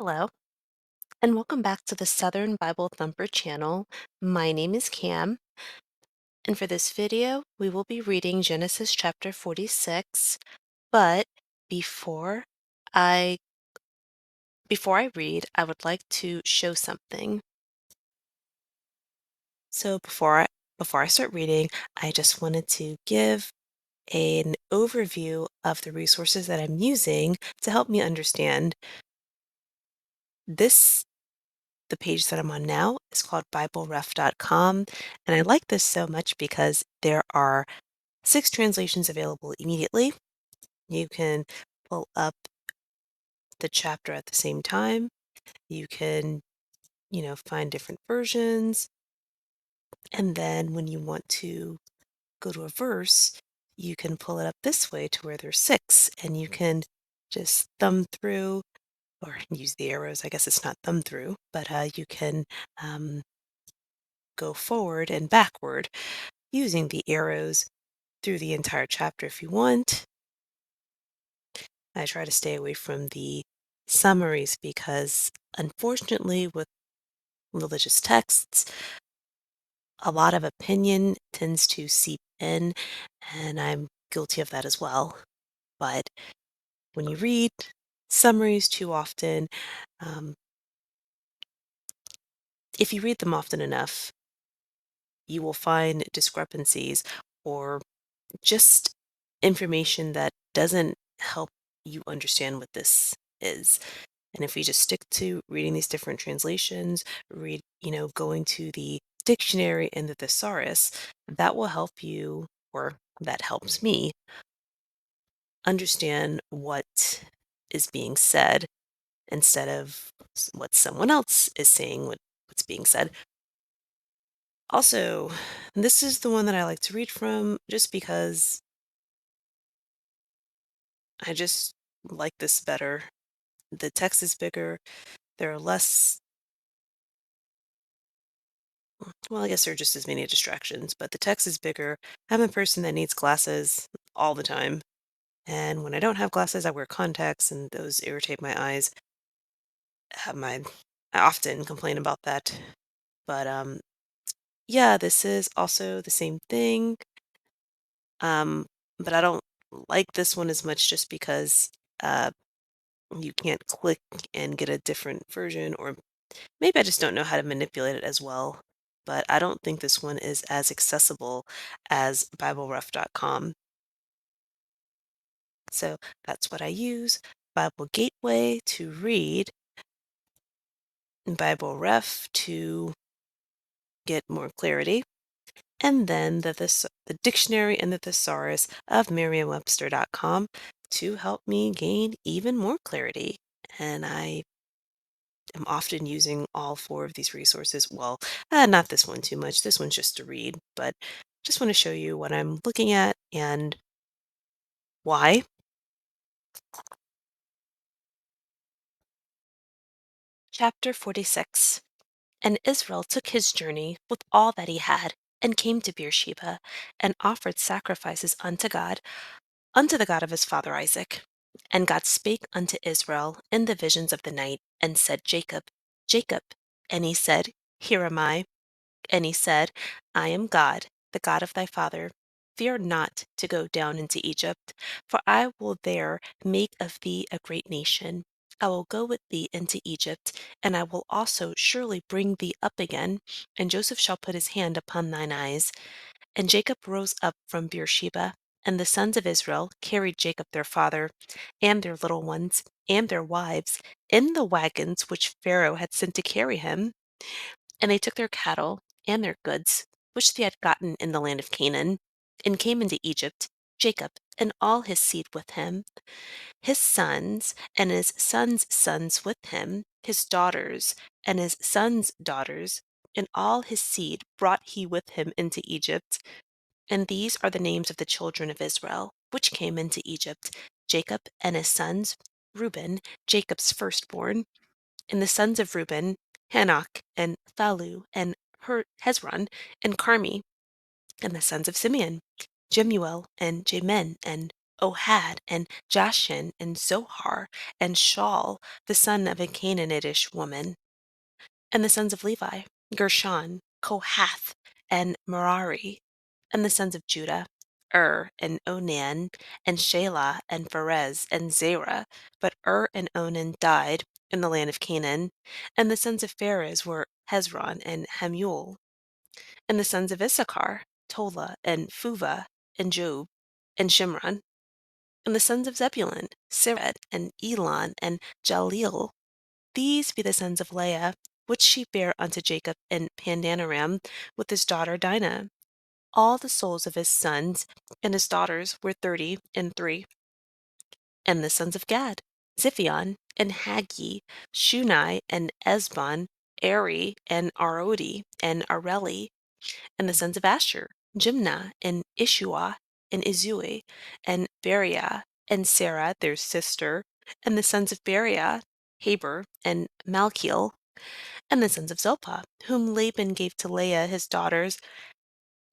Hello, and welcome back to the Southern Bible Thumper channel. My name is Cam, and for this video, we will be reading Genesis chapter 46. But before I before I read, I would like to show something. So before I start reading, I just wanted to give an overview of the resources that I'm using to help me understand this. The page that I'm on now is called BibleRef.com, and I like this so much because there are 6 translations available immediately. You can pull up the chapter at the same time. You can, find different versions, and then when you want to go to a verse, you can pull it up this way to where there's 6, and you can just thumb through or use the arrows. I guess it's not thumb through, but you can um, go forward and backward using the arrows through the entire chapter if you want. I try to stay away from the summaries because, unfortunately, with religious texts, a lot of opinion tends to seep in, and I'm guilty of that as well. But when you read summaries too often, um, if you read them often enough, you will find discrepancies or just information that doesn't help you understand what this is. And if we just stick to reading these different translations, going to the dictionary and the thesaurus, that will help you, or that helps me, understand what is being said instead of what someone else is saying, what's being said. Also, this is the one that I like to read from just because I just like this better. The text is bigger. There are less, well, I guess there are just as many distractions, but the text is bigger. I'm a person that needs glasses all the time. And when I don't have glasses, I wear contacts, and those irritate my eyes. My I often complain about that. But yeah, this is also the same thing. Um, but I don't like this one as much just because uh, you can't click and get a different version, or maybe I just don't know how to manipulate it as well. But I don't think this one is as accessible as BibleRef.com. So that's what I use. Bible Gateway to read, and Bible Ref to get more clarity, and then the dictionary and the thesaurus of Merriam-Webster.com to help me gain even more clarity. And I am often using all 4 of these resources. Well, not this one too much. This one's just to read, but just want to show you what I'm looking at and why. Chapter 46. And Israel took his journey with all that he had, and came to Beersheba, and offered sacrifices unto the God of his father Isaac. And God spake unto Israel in the visions of the night, and said, Jacob, Jacob. And he said, Here am I. And he said, I am God, the God of thy father. Fear not to go down into Egypt, for I will there make of thee a great nation. I will go with thee into Egypt, and I will also surely bring thee up again, and Joseph shall put his hand upon thine eyes. And Jacob rose up from Beersheba, and the sons of Israel carried Jacob their father, and their little ones, and their wives, in the wagons which Pharaoh had sent to carry him. And they took their cattle and their goods, which they had gotten in the land of Canaan, and came into Egypt, Jacob and all his seed with him, his sons and his sons' sons with him, his daughters and his sons' daughters, and all his seed brought he with him into Egypt. And these are the names of the children of Israel, which came into Egypt: Jacob and his sons, Reuben, Jacob's firstborn, and the sons of Reuben, Hanok, and Phalu, and Hezron, and Carmi. And the sons of Simeon, Jemuel, and Jamin, and Ohad, and Jashin, and Zohar, and Shaul, the son of a Canaanitish woman. And the sons of Levi, Gershon, Kohath, and Merari. And the sons of Judah, and Onan, and Shelah, and Pharez, and Zerah. But and Onan died in the land of Canaan. And the sons of Pharez were Hezron, and Hamuel. And the sons of Issachar, Tola, and Phuvah, and Job, and Shimron. And the sons of Zebulun, Sered, and Elon, and Jaleel. These be the sons of Leah, which she bare unto Jacob in Pandanaram with his daughter Dinah. All the souls of his sons and his daughters were 30 and 3. And the sons of Gad, Ziphion, and Haggi, Shunai, and Esbon, Eri, and Arodi, and Areli. And the sons of Asher, Jimnah, and Ishua, and Izui, and Beriah, and Sarah their sister. And the sons of Beriah, Heber, and Malchiel. And the sons of Zilpah, whom Laban gave to Leah his daughters,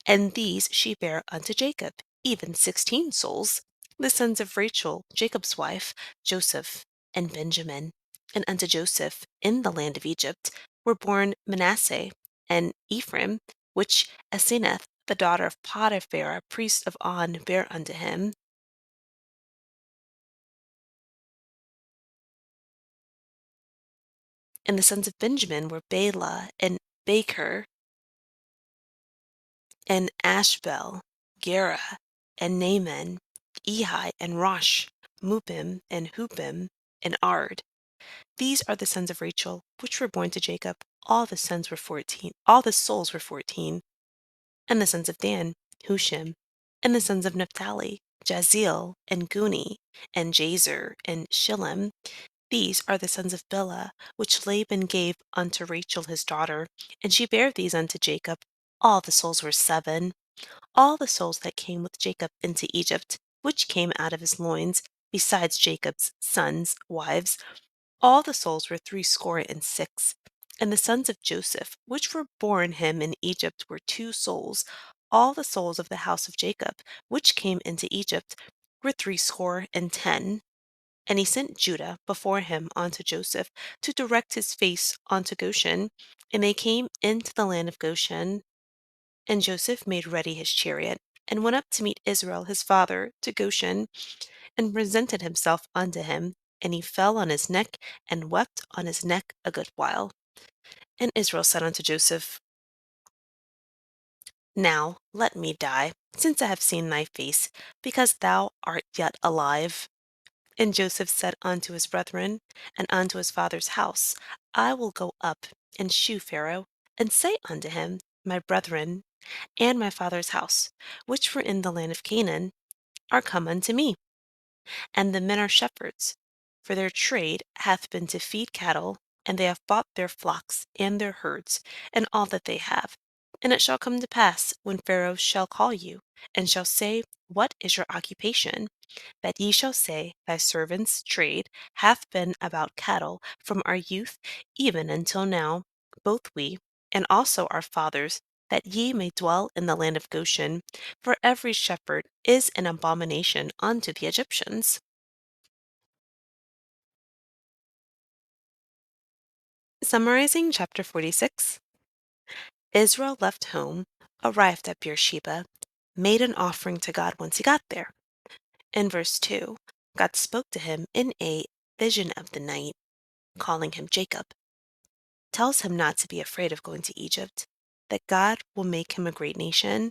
and these she bare unto Jacob, even 16 souls. The sons of Rachel, Jacob's wife, Joseph, and Benjamin. And unto Joseph in the land of Egypt were born Manasseh and Ephraim, which Asenath, the daughter of Potiphar, priest of On, bare unto him. And the sons of Benjamin were Bela, and Baker, and Ashbel, Gera, and Naaman, Ehi, and Rosh, Mupim, and Hupim, and Ard. These are the sons of Rachel, which were born to Jacob. All the souls were 14. And the sons of Dan, Hushim. And the sons of Naphtali, Jaziel, and Guni, and Jazer, and Shillem. These are the sons of Bilhah, which Laban gave unto Rachel his daughter, and she bare these unto Jacob. All the souls were 7. All the souls that came with Jacob into Egypt, which came out of his loins, besides Jacob's sons' wives, all the souls were 66. And the sons of Joseph, which were born him in Egypt, were 2 souls. All the souls of the house of Jacob, which came into Egypt, were 60. And he sent Judah before him unto Joseph to direct his face unto Goshen. And they came into the land of Goshen. And Joseph made ready his chariot, and went up to meet Israel his father to Goshen, and presented himself unto him. And he fell on his neck, and wept on his neck a good while. And Israel said unto Joseph, Now let me die, since I have seen thy face, because thou art yet alive. And Joseph said unto his brethren, and unto his father's house, I will go up and shew Pharaoh, and say unto him, My brethren, and my father's house, which were in the land of Canaan, are come unto me. And the men are shepherds, for their trade hath been to feed cattle, and they have bought their flocks and their herds, and all that they have. And it shall come to pass, when Pharaoh shall call you, and shall say, What is your occupation? That ye shall say, Thy servant's trade hath been about cattle from our youth even until now, both we, and also our fathers, that ye may dwell in the land of Goshen, for every shepherd is an abomination unto the Egyptians. Summarizing chapter 46, Israel left home, arrived at Beersheba, made an offering to God once he got there. In verse 2, God spoke to him in a vision of the night, calling him Jacob, tells him not to be afraid of going to Egypt, that God will make him a great nation.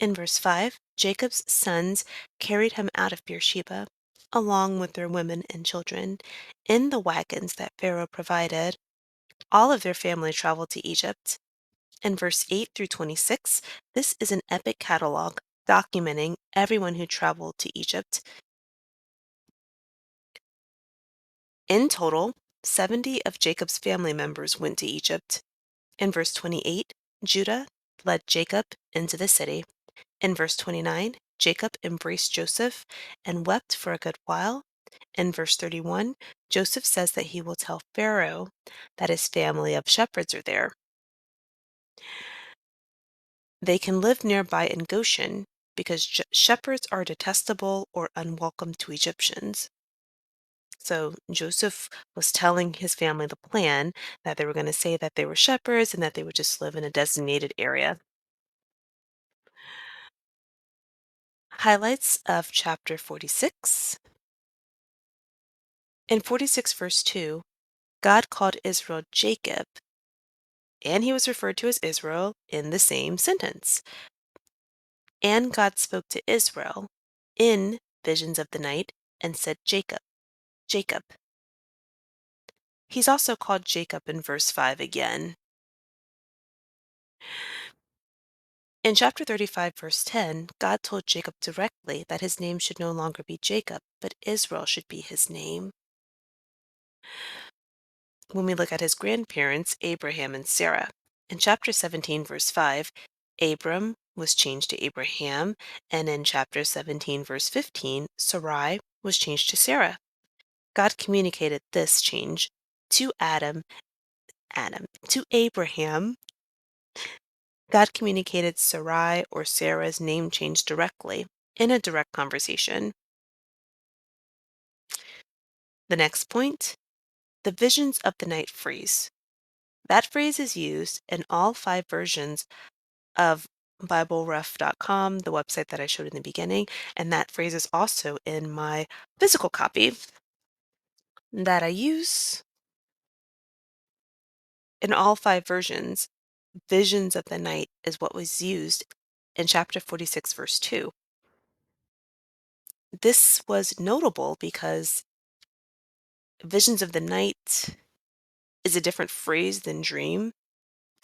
In verse 5, Jacob's sons carried him out of Beersheba, along with their women and children, in the wagons that Pharaoh provided. All of their family traveled to Egypt. In verse 8 through 26, this is an epic catalog documenting everyone who traveled to Egypt. In total, 70 of Jacob's family members went to Egypt. In verse 28, Judah led Jacob into the city. In verse 29, Jacob embraced Joseph and wept for a good while. In verse 31, Joseph says that he will tell Pharaoh that his family of shepherds are there. They can live nearby in Goshen, because shepherds are detestable or unwelcome to Egyptians. So Joseph was telling his family the plan that they were going to say that they were shepherds and that they would just live in a designated area. Highlights of chapter 46. In 46 verse 2, God called Israel Jacob, and he was referred to as Israel in the same sentence. And God spoke to Israel in visions of the night and said, Jacob, Jacob. He's also called Jacob in verse 5 again. In chapter 35, verse 10, God told Jacob directly that his name should no longer be Jacob, but Israel should be his name. When we look at his grandparents, Abraham and Sarah, in chapter 17, verse 5, Abram was changed to Abraham, and in chapter 17, verse 15, Sarai was changed to Sarah. God communicated this change to to Abraham. God communicated Sarai or Sarah's name change directly in a direct conversation. The next point, the visions of the night phrase. That phrase is used in all 5 versions of BibleRef.com, the website that I showed in the beginning, and that phrase is also in my physical copy that I use. In all 5 versions, visions of the night is what was used in chapter 46, verse 2. This was notable because visions of the night is a different phrase than dream,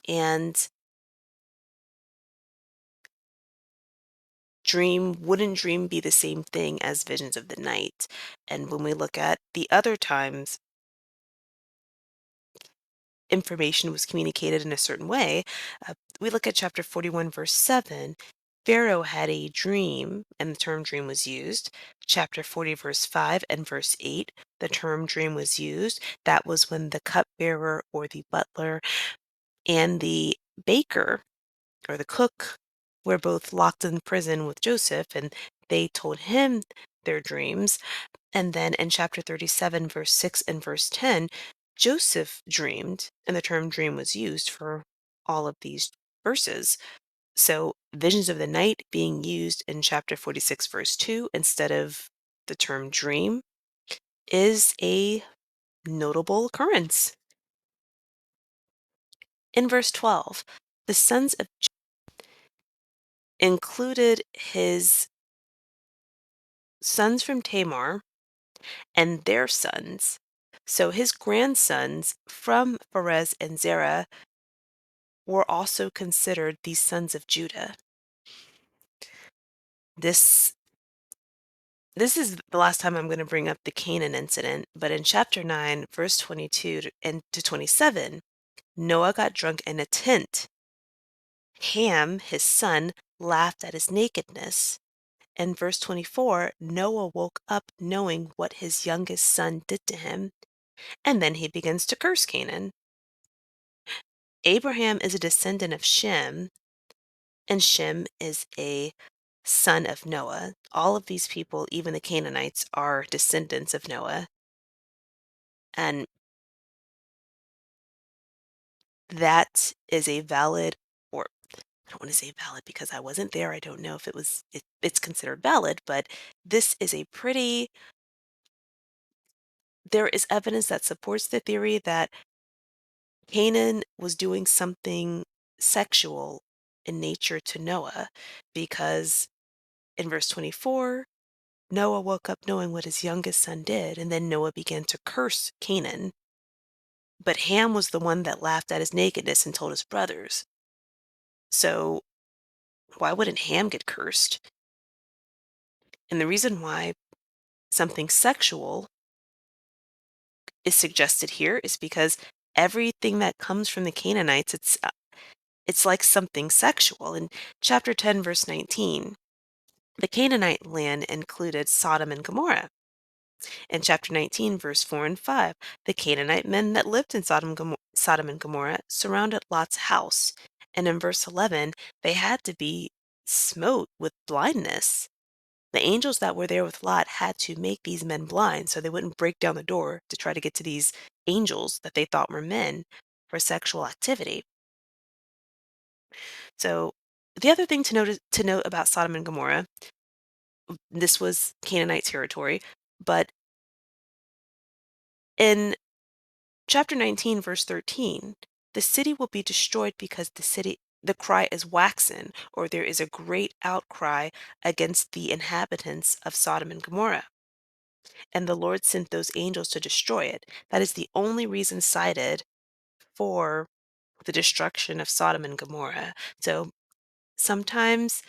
and wouldn't dream be the same thing as visions of the night? And when we look at the other times information was communicated in a certain way, we look at chapter 41, verse 7. Pharaoh had a dream, and the term dream was used. Chapter 40, verse 5 and verse 8, the term dream was used. That was when the cupbearer or the butler and the baker or the cook were both locked in prison with Joseph, and they told him their dreams. And then in chapter 37, verse 6 and verse 10, Joseph dreamed, and the term dream was used for all of these verses. So, visions of the night being used in chapter 46, verse 2, instead of the term dream, is a notable occurrence. In verse 12, the sons of included his sons from Tamar and their sons. So his grandsons from Perez and Zerah were also considered the sons of Judah. This this is the last time I'm going to bring up the Canaan incident, but in chapter 9, verse 22 to 27, Noah got drunk in a tent. Ham, his son, laughed at his nakedness. In verse 24, Noah woke up knowing what his youngest son did to him, and then he begins to curse Canaan. Abraham is a descendant of Shem, and Shem is a son of Noah. All of these people, even the Canaanites, are descendants of Noah. And that is a valid, or I don't want to say valid because I wasn't there. I don't know if it's considered valid, but this is a pretty, there is evidence that supports the theory that Canaan was doing something sexual in nature to Noah, because in verse 24, Noah woke up knowing what his youngest son did, and then Noah began to curse Canaan. But Ham was the one that laughed at his nakedness and told his brothers. So why wouldn't Ham get cursed? And the reason why something sexual is suggested here is because everything that comes from the Canaanites, it's like something sexual. In chapter 10, verse 19, the Canaanite land included Sodom and Gomorrah. In chapter 19, verse 4 and 5, the Canaanite men that lived in Sodom and Gomorrah surrounded Lot's house. And in verse 11, they had to be smote with blindness. The angels that were there with Lot had to make these men blind so they wouldn't break down the door to try to get to these angels that they thought were men for sexual activity. So the other thing to note about Sodom and Gomorrah, this was Canaanite territory, but in chapter 19, verse 13, the city will be destroyed because the cry is waxen, or there is a great outcry against the inhabitants of Sodom and Gomorrah. And the Lord sent those angels to destroy it. That is the only reason cited for the destruction of Sodom and Gomorrah. So sometimes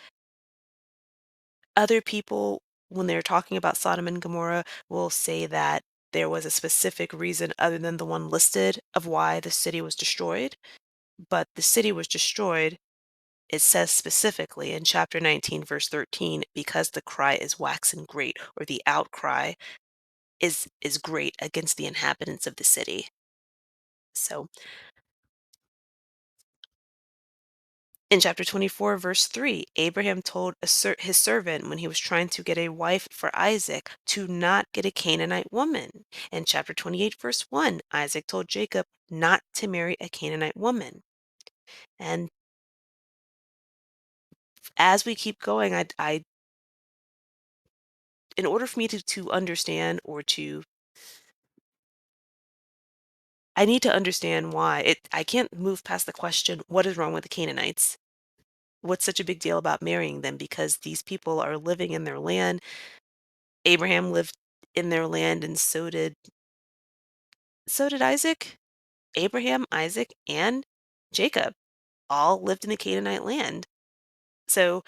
other people, when they're talking about Sodom and Gomorrah, will say that there was a specific reason other than the one listed of why the city was destroyed. But the city was destroyed, it says specifically in chapter 19, verse 13, because the cry is waxen great, or the outcry is great against the inhabitants of the city. So in chapter 24, verse 3, Abraham told his servant when he was trying to get a wife for Isaac to not get a Canaanite woman. In chapter 28, verse 1, Isaac told Jacob not to marry a Canaanite woman. And as we keep going, in order for me to understand or to, I need to understand why. I can't move past the question, what is wrong with the Canaanites? What's such a big deal about marrying them? Because these people are living in their land. Abraham lived in their land, and so did Isaac. Abraham, Isaac, and Jacob all lived in the Canaanite land. So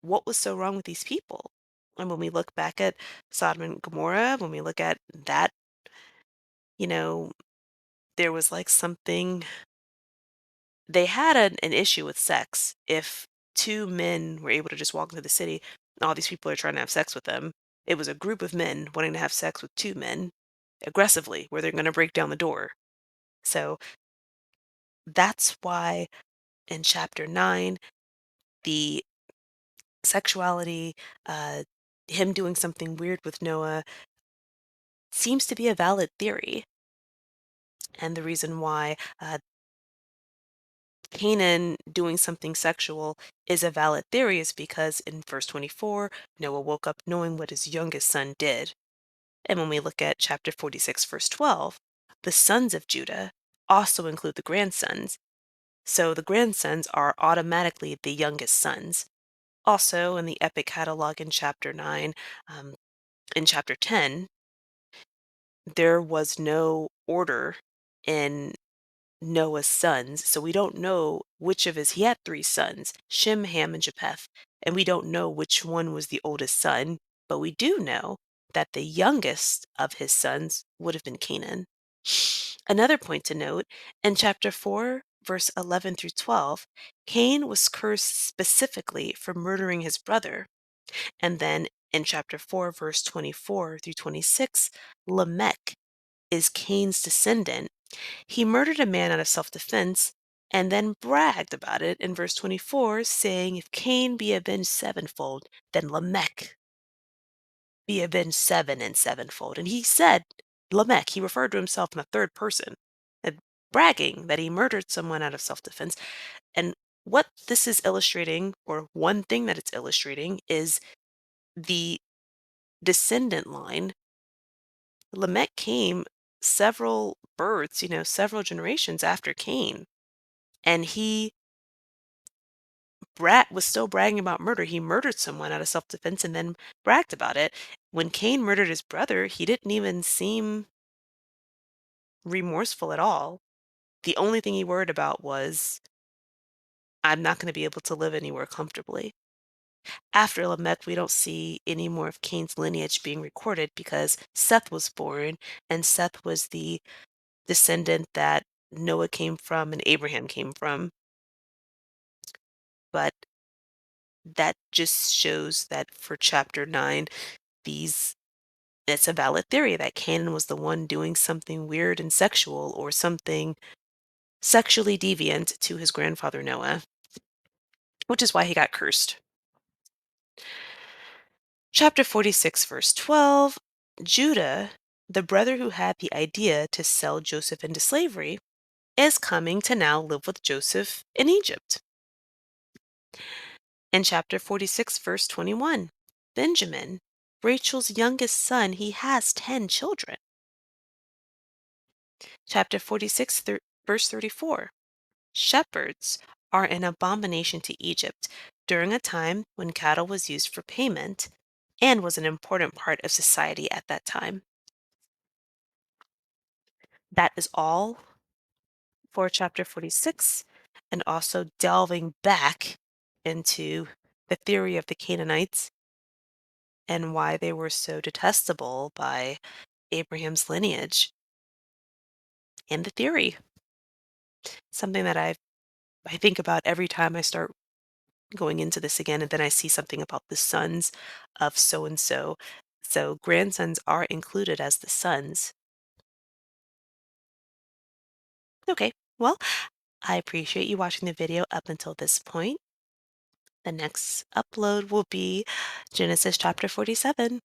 what was so wrong with these people? And when we look back at Sodom and Gomorrah, when we look at that, you know, there was like something, they had an issue with sex. If two men were able to just walk into the city, all these people are trying to have sex with them. It was a group of men wanting to have sex with two men aggressively, where they're going to break down the door. So that's why in chapter 9, the sexuality, uh, him doing something weird with Noah, seems to be a valid theory. And the reason why Canaan doing something sexual is a valid theory is because in verse 24, Noah woke up knowing what his youngest son did. And when we look at chapter 46, verse 12, the sons of Judah also include the grandsons. So the grandsons are automatically the youngest sons. Also, in the epic catalog in chapter 9, um, in chapter 10, there was no order in Noah's sons. So we don't know which of his, he had three sons, Shem, Ham, and Japheth. And we don't know which one was the oldest son, but we do know that the youngest of his sons would have been Canaan. Another point to note, in chapter 4, verse 11 through 12, Cain was cursed specifically for murdering his brother. And then in chapter 4, verse 24 through 26, Lamech is Cain's descendant. He murdered a man out of self defense and then bragged about it in verse 24, saying, if Cain be avenged sevenfold, then Lamech be avenged seven and sevenfold. And he said, Lamech, he referred to himself in the third person, and bragging that he murdered someone out of self defense. And what this is illustrating, or one thing that it's illustrating, is the descendant line. Lamech came several births, several generations after Cain, and he was still bragging about murder. He murdered someone out of self-defense and then bragged about it. When Cain murdered his brother, he didn't even seem remorseful at all. The only thing he worried about was, I'm not going to be able to live anywhere comfortably. After Lamech, we don't see any more of Cain's lineage being recorded because Seth was born, and Seth was the descendant that Noah came from and Abraham came from. But that just shows that for chapter 9, these it's a valid theory that Canaan was the one doing something weird and sexual, or something sexually deviant to his grandfather Noah, which is why he got cursed. Chapter 46, verse 12. Judah, the brother who had the idea to sell Joseph into slavery, is coming to now live with Joseph in Egypt. In chapter 46, verse 21, Benjamin, Rachel's youngest son, he has 10 children. Chapter 46, verse 34, shepherds are an abomination to Egypt during a time when cattle was used for payment and was an important part of society at that time. That is all for chapter 46, and also delving back into the theory of the Canaanites and why they were so detestable by Abraham's lineage and the theory. Something that I think about every time I start going into this again, and then I see something about the sons of so and so. So grandsons are included as the sons. Okay, well, I appreciate you watching the video up until this point. The next upload will be Genesis chapter 47.